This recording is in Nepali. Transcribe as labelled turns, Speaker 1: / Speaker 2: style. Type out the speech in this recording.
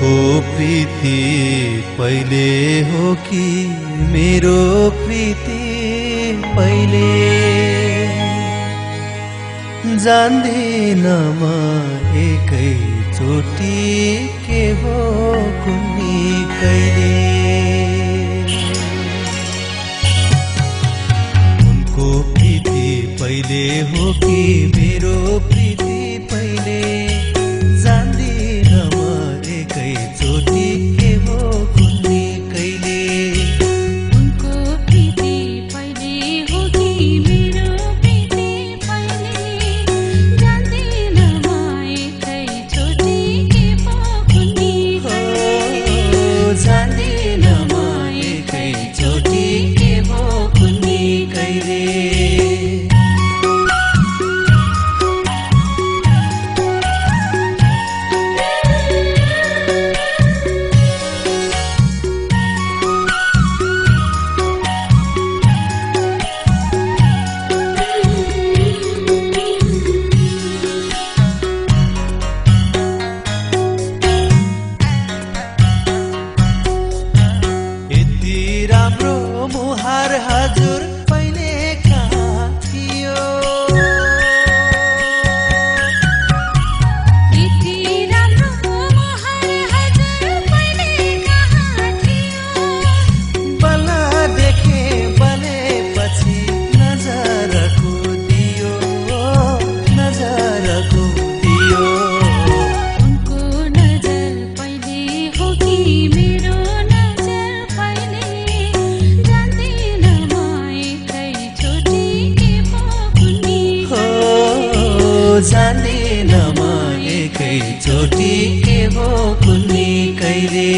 Speaker 1: उनको प्रीति पहिले हो कि मेरो प्रीति पहिले जान्दिन म एकैचोटि के हो कुन्नी कहिले उनको प्रीति पहिले हो कि मेरो प्रीति पहिले जान्दिन म एकैचोटि के हो कुन्नी कहिले
Speaker 2: उनको प्रीति पहिले हो कि मेरो प्रीति पहिले जान्दिन म एकैचोटि के हो कुन्नी कहिले
Speaker 1: जान्दिन म एकैचोटि के हो कुन्नी कहिले राम्रो मुहार हजुर पहिले कहाँ थियो
Speaker 2: यति राम्रो मुहार हजुर पहिले कहाँ थियो
Speaker 1: बल्ल देखे बनेपछि नजरको दियो नजरको दियो
Speaker 2: उनको नजर पहिले हो कि मेरो नजर पहिले जान्दिन म एकैचोटि के हो कुन्नी
Speaker 1: जान्दिन म एकैचोटि के हो कुन्नी कहिले